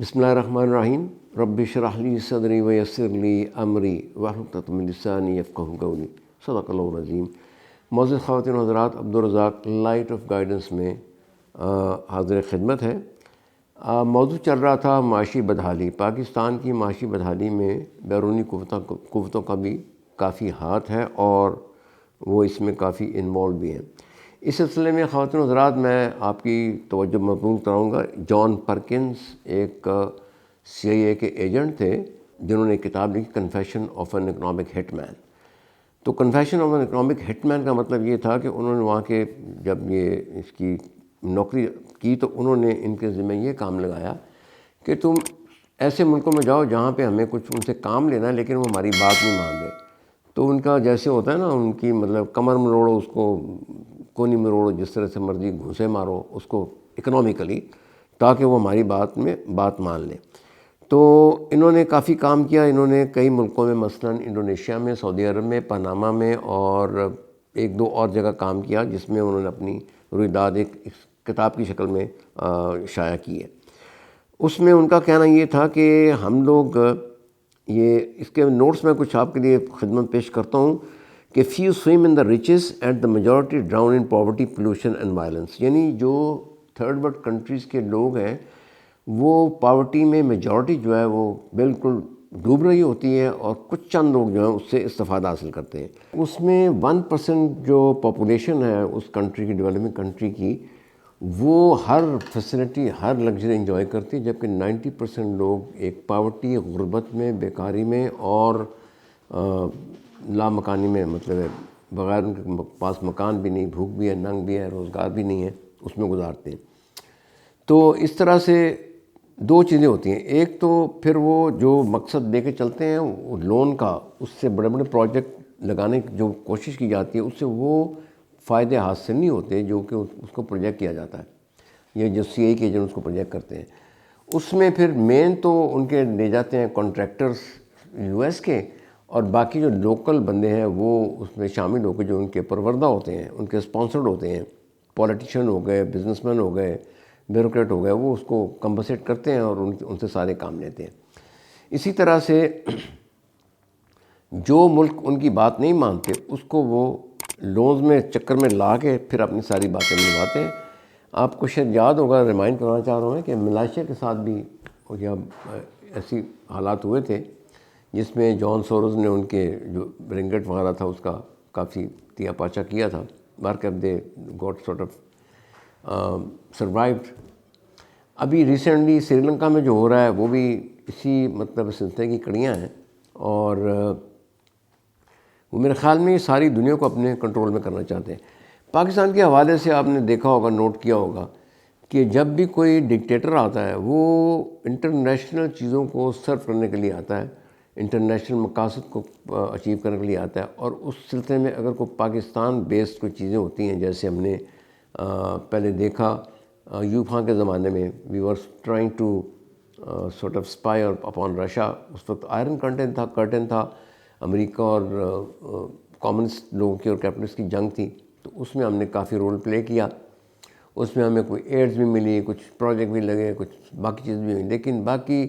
بسم اللہ الرحمن الرحیم رب اشرح لی صدری ویسر لی امری واحلل عقدۃ من لسانی یفقہوا قولی صدق اللہ العظیم۔ معزز خواتین و حضرات، عبدالرزاق لائٹ آف گائیڈنس میں حاضر خدمت ہے۔ موضوع چل رہا تھا معاشی بدحالی۔ پاکستان کی معاشی بدحالی میں بیرونی قوتوں کا بھی کافی ہاتھ ہے اور وہ اس میں کافی انوالو بھی ہیں۔ اس سلسلے میں خواتین و حضرات میں آپ کی توجہ مبذول کراؤں گا۔ جان پرکنس ایک CIA کے ایجنٹ تھے جنہوں نے کتاب لکھی کنفیشن آف این اکنامک ہٹ مین۔ تو کنفیشن آف این اکنامک ہٹ مین کا مطلب یہ تھا کہ انہوں نے وہاں کے جب یہ اس کی نوکری کی تو انہوں نے ان کے ذمہ یہ کام لگایا کہ تم ایسے ملکوں میں جاؤ جہاں پہ ہمیں کچھ ان سے کام لینا ہے لیکن وہ ہماری بات نہیں مان رہے۔ تو ان کا جیسے ہوتا ہے نا، ان کی مطلب کمر مروڑو، اس کو کونی مروڑو، جس طرح سے مرضی گھوسے مارو اس کو اکنامیکلی، تاکہ وہ ہماری بات مان لیں۔ تو انہوں نے کافی کام کیا۔ انہوں نے کئی ملکوں میں، مثلا انڈونیشیا میں، سعودی عرب میں، پاناما میں اور ایک دو اور جگہ کام کیا، جس میں انہوں نے اپنی رویداد ایک کتاب کی شکل میں شائع کی ہے۔ اس میں ان کا کہنا یہ تھا کہ ہم لوگ یہ اس کے نوٹس میں کچھ آپ کے لیے خدمت پیش کرتا ہوں کہ few swim in the riches and the majority drown in poverty, pollution and violence. یعنی جو تھرڈ ورلڈ کنٹریز کے لوگ ہیں وہ پاورٹی میں میجورٹی جو ہے وہ بالکل ڈوب رہی ہوتی ہے اور کچھ چند لوگ جو ہیں اس سے استفادہ حاصل کرتے ہیں۔ اس میں 1% جو پاپولیشن ہے اس کنٹری کی، ڈیولپنگ کنٹری کی، وہ ہر فیسلٹی، ہر لگژری انجوائے کرتی ہے، جبکہ 90% لوگ ایک پاورٹی، غربت میں، بیکاری میں اور لامکانی میں، مطلب ہے بغیر ان کے پاس مکان بھی نہیں، بھوک بھی ہے، ننگ بھی ہے، روزگار بھی نہیں ہے، اس میں گزارتے ہیں۔ تو اس طرح سے دو چیزیں ہوتی ہیں۔ ایک تو پھر وہ جو مقصد دے کے چلتے ہیں وہ لون کا، اس سے بڑے بڑے پروجیکٹ لگانے کی جو کوشش کی جاتی ہے اس سے وہ فائدے حاصل نہیں ہوتے جو کہ اس کو پروجیکٹ کیا جاتا ہے۔ یہ جو CIA کے ایجنٹ اس کو پروجیکٹ کرتے ہیں، اس میں پھر مین تو ان کے لے جاتے ہیں کانٹریکٹرز US کے، اور باقی جو لوکل بندے ہیں وہ اس میں شامل ہو کے جو ان کے پروردہ ہوتے ہیں، ان کے اسپانسرڈ ہوتے ہیں، پولیٹیشین ہو گئے، بزنس مین ہو گئے، بیوروکریٹ ہو گئے، وہ اس کو کمپنسیٹ کرتے ہیں اور ان سے سارے کام لیتے ہیں۔ اسی طرح سے جو ملک ان کی بات نہیں مانتے اس کو وہ لونز میں چکر میں لا کے پھر اپنی ساری باتیں منواتے ہیں۔ آپ کو شاید یاد ہوگا، ریمائنڈ کرانا چاہ رہا ہوں کہ ملائیشیا کے ساتھ بھی ایسی حالات ہوئے تھے جس میں جان سوروز نے ان کے جو رنگٹ وغیرہ تھا اس کا کافی تیا پاچا کیا تھا، بہرکیف دے گاٹ سارٹ آف سروائیوڈ۔ ابھی ریسنٹلی سری لنکا میں جو ہو رہا ہے وہ بھی اسی مطلب سلسلے کی کڑیاں ہیں، اور وہ میرے خیال میں یہ ساری دنیا کو اپنے کنٹرول میں کرنا چاہتے ہیں۔ پاکستان کے حوالے سے آپ نے دیکھا ہوگا، نوٹ کیا ہوگا کہ جب بھی کوئی ڈکٹیٹر آتا ہے وہ انٹرنیشنل چیزوں کو سرو کرنے کے لیے آتا ہے، انٹرنیشنل مقاصد کو اچیو کرنے کے لیے آتا ہے، اور اس سلسلے میں اگر کوئی پاکستان بیسڈ کوئی چیزیں ہوتی ہیں، جیسے ہم نے پہلے دیکھا ایوب خان کے زمانے میں we were trying to sort of spy upon Russia. اس وقت آئرن کرٹن تھا، امریکہ اور کمیونسٹ لوگوں کی اور کیپٹلسٹ کی جنگ تھی، تو اس میں ہم نے کافی رول پلے کیا۔ اس میں ہمیں کوئی ایڈز بھی ملی، کچھ پروجیکٹ بھی لگے، کچھ باقی چیز بھی ملی، لیکن باقی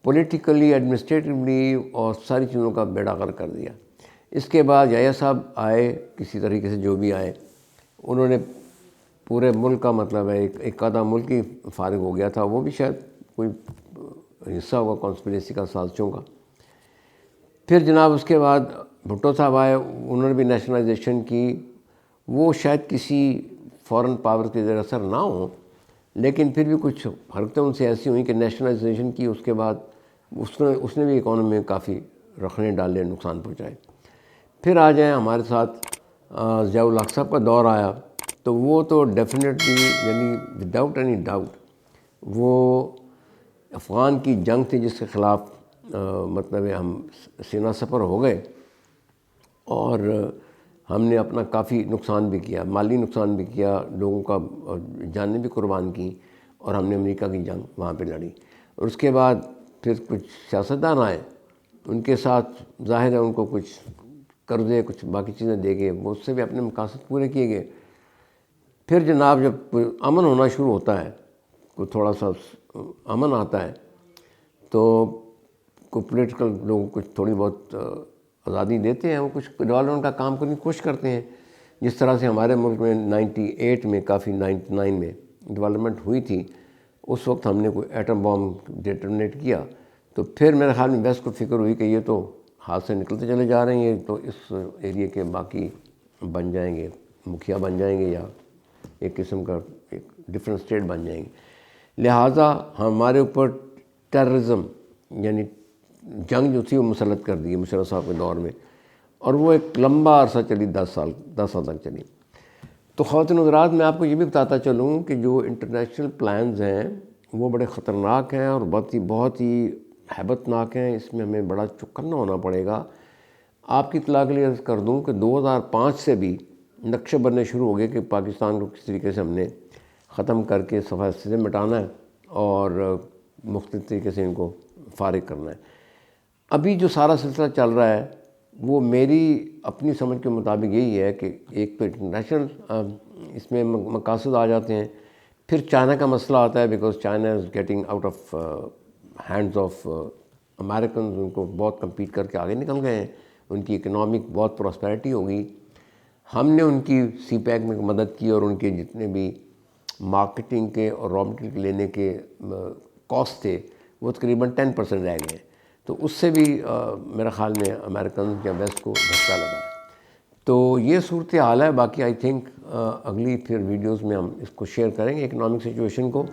پولیٹیکلی، ایڈمنسٹریٹولی اور ساری چیزوں کا بیڑا غرق کر دیا۔ اس کے بعد یحییٰ صاحب آئے، کسی طریقے سے جو بھی آئے، انہوں نے پورے ملک کا مطلب ہے ایک آدھا ملک ہی فارغ ہو گیا تھا، وہ بھی شاید کوئی حصہ ہوگا کانسپریسی کا، سازشوں کا۔ پھر جناب اس کے بعد بھٹو صاحب آئے، انہوں نے بھی نیشنلائزیشن کی۔ وہ شاید کسی فورن پاور کے زیر اثر نہ ہوں، لیکن پھر بھی کچھ حرکتیں ان سے ایسی ہوئیں کہ نیشنلائزیشن کی، اس کے بعد اس نے بھی اکانومی میں کافی رخنے ڈالے، نقصان پہنچائے۔ پھر آ جائیں ہمارے ساتھ ضیاء الحق صاحب کا دور آیا، تو وہ تو ڈیفینیٹلی، یعنی وداؤٹ اینی ڈاؤٹ، وہ افغان کی جنگ تھی جس کے خلاف مطلب ہے ہم سینہ سپر ہو گئے، اور ہم نے اپنا کافی نقصان بھی کیا، مالی نقصان بھی کیا، لوگوں کا جانیں بھی قربان کی، اور ہم نے امریکہ کی جنگ وہاں پہ لڑی۔ اور اس کے بعد پھر کچھ سیاستدان آئے، ان کے ساتھ ظاہر ہے ان کو کچھ قرضے، کچھ باقی چیزیں دے گئے، وہ اس سے بھی اپنے مقاصد پورے کیے گئے۔ پھر جناب جب امن ہونا شروع ہوتا ہے، کوئی تھوڑا سا امن آتا ہے، تو کوئی پولیٹیکل لوگوں کو تھوڑی بہت آزادی دیتے ہیں، وہ کچھ ڈیولپمنٹ کا کام کرنے کی کوشش کرتے ہیں. جس طرح سے ہمارے ملک میں 98 میں کافی 99 میں ڈیولپمنٹ ہوئی تھی، اس وقت ہم نے کوئی ایٹم بام ڈیٹونیٹ کیا، تو پھر میرے خیال میں ویسٹ کو فکر ہوئی کہ یہ تو ہاتھ سے نکلتے چلے جا رہے ہیں، تو اس ایریے کے باقی بن جائیں گے، مکھیا بن جائیں گے، یا ایک قسم کا ایک ڈفرینٹ اسٹیٹ بن جائیں گے. لہٰذا ہمارے اوپر ٹیررزم یعنی جنگ جو تھی وہ مسلط کر دی مشرف صاحب کے دور میں، اور وہ ایک لمبا عرصہ چلی، 10 سال تک چلی. تو خواتین حضرات، میں آپ کو یہ بھی بتاتا چلوں کہ جو انٹرنیشنل پلانز ہیں وہ بڑے خطرناک ہیں اور بہت ہی ہیبت ناک ہیں. اس میں ہمیں بڑا چوکنا ہونا پڑے گا. آپ کی اطلاع کے لیے عرض کر دوں کہ 2005 سے بھی نقشے بننے شروع ہو گئے کہ پاکستان کو کس طریقے سے ہم نے ختم کر کے صفحہ سے مٹانا ہے اور مختلف طریقے سے ان کو فارغ کرنا ہے. ابھی جو سارا سلسلہ چل رہا ہے وہ میری اپنی سمجھ کے مطابق یہی ہے کہ ایک تو انٹرنیشنل اس میں مقاصد آ جاتے ہیں، پھر چائنا کا مسئلہ آتا ہے، because China is getting out of hands of Americans. ان کو بہت کمپیٹ کر کے آگے نکل گئے ہیں، ان کی اکنامک بہت پراسپیرٹی ہو گئی. ہم نے ان کی سی پیک میں مدد کی اور ان کے جتنے بھی مارکیٹنگ کے اور را مٹیریل لینے کے کاسٹ تھے وہ تقریباً 10% رہ گئے. تو اس سے بھی میرے خیال میں امریکن یا ویسٹ کو دھچکا لگا. تو یہ صورت حال ہے. باقی آئی تھنک اگلی پھر ویڈیوز میں ہم اس کو شیئر کریں گے اکنامک سچویشن کو.